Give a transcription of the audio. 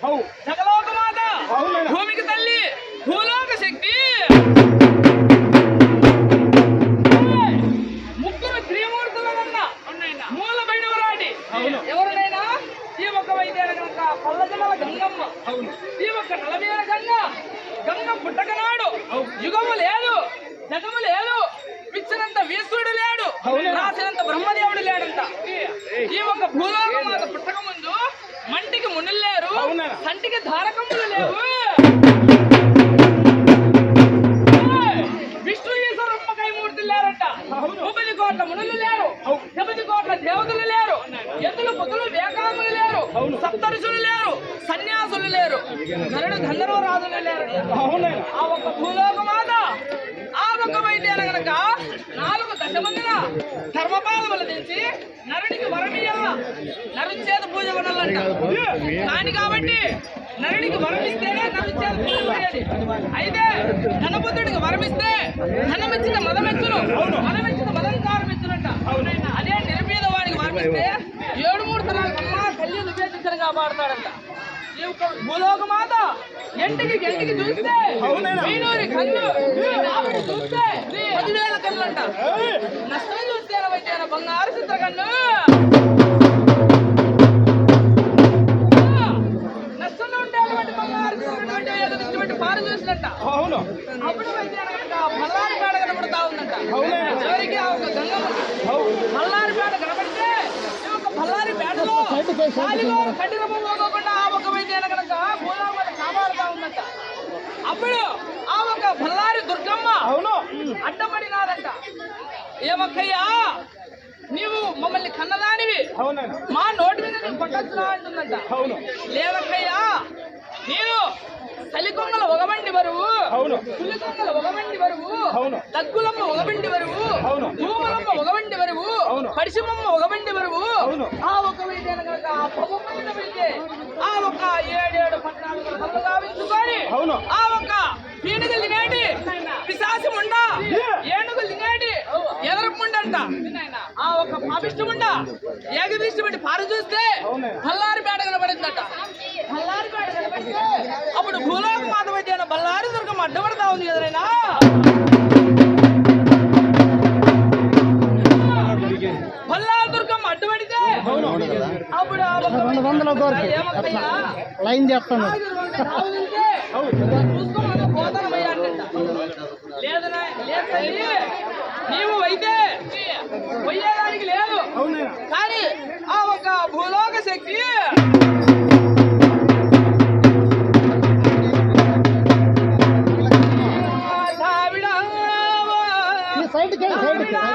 జగలోక మాత, భూమికి తల్లి, భూలోక శక్తి. ముగ్గురు త్రిమూర్తుల కన్నా మూల బయటవరాడి ఎవరినైనా ఈ ఒక్క వైద్యాల కనుక పల్లజల గంగమ్మ, ఈ ఒక్క నలమేల గంగ పుట్టకనాడు యుగము లేదు, జగము లేదు, పిచ్చినంత వీసుడు లేడు, రాసినంత బ్రహ్మదేవుడు లేడంట. ఈ ఒక్క భూలోక మాత పుట్టక ముందు మంటికి మునులు లేరు, సంటికి ధారకములు లేవు. విష్ణు ఈశ్వరమ్మ కైమూర్తులు లేరంట. 9 కోట్ల మునులు లేరు, 9 కోట్ల దేవతలు లేరు, ఎద్దులు పొద్దులు వేగాములు లేరు, సప్తరుషులు లేరు, సన్యాసులు లేరు, నరుడు గంధర్వ రాజులు లేరు. ఆ ఒక్క భూలోక మాత ఆ ఒక్క వైద్యాల గనక 4 దశమందిన ధర్మపాలములు తెచ్చి నరుడికి వరమియ్యాల, నరుచేత పూజ కొనాలంట. కాని కాబట్టి నరుడికి వరమిస్తేనే నరుచేత పూజ చేయాలి. అయితే ధనపుత్రుడికి వరమిస్తే ధనమిచ్చిన మదమెచ్చును, మదమెచ్చిన మదంకారం ఇచ్చునంట. అదే నిరుపేద వాడికి వరమిస్తే 7 తరాలకు అమ్మ తల్లి ఉపేక్షించని కాపాడతాడంట. ఈ యొక్క భూలోక మాత ఎంటికి చూస్తే మీనూరి కళ్ళు, చూస్తే 10,000 కళ్ళు అంట. నష్టం చూస్తే 80 బంగారు చిత్ర కళ్ళు. నష్టంలో ఉండేటువంటి బంగారు చిత్రటువంటి పారు చూసినట్ట. అప్పుడు అయితే మల్లారి పేడ కనబడతా ఉందంట. ఎవరికి ఆ ఒక గంగమ్మ మల్లారి పేడ కనబడితే ఈ యొక్క మల్లారి పేడలో కఠినము పోకోకుండా ఆ ఒక వైద్యాల కనుక భూలోకమాత కాపాడుతా ఉందంట. అప్పుడు ఆ ఒక బల్లారి దుర్గమ్మ అడ్డపడినాదంట. ఏమక్కయ్యా నీవు మమ్మల్ని కన్నదానివి, మా నోటి మీద నేను కొట్టచ్చునా అంటుందంట. లేవక్కయ్యా నేను చలికొంగల ఒకబండి బరువు, పులికొంగల ఒకబండి బరువు, దగ్గులమ్మ ఒకబండి బరువు, భూమలమ్మ ఒకబండి బరువు, పరిశుమమ్మ ఒకబండి బరువు. ఆ ఒక్క వైద్యాన్ని కనుక ఆ పొగమైన వెళ్తే ఆ ఒక్క 7 14 కళ్ళు గావించుకొని ఆ ఒక్క పీనుగలు తినేటి పిశాసి ముండ, ఏనుగులు తినేటి ఎదరపుండంట. ఆ ఒక్క పాపిష్టముండ ఏకదృష్టి పారు చూస్తే బల్లారి పేడ కనబడిందట. బల్లారి పేడ కనబడితే అప్పుడు భూలోక మాత వైద్యాన బల్లారి దుర్గం అడ్డపడతా ఉంది కదనైనా. బల్లారి దుర్గం అడ్డుపడితే అప్పుడు లైన్ చేస్తాను చూసుకోమని పోతాన భయ్యా అంట. లేదనా లేదు తల్లి, నీవు అయితే పోయేదానికి లేదు. కానీ ఆ ఒక భూలోక శక్తి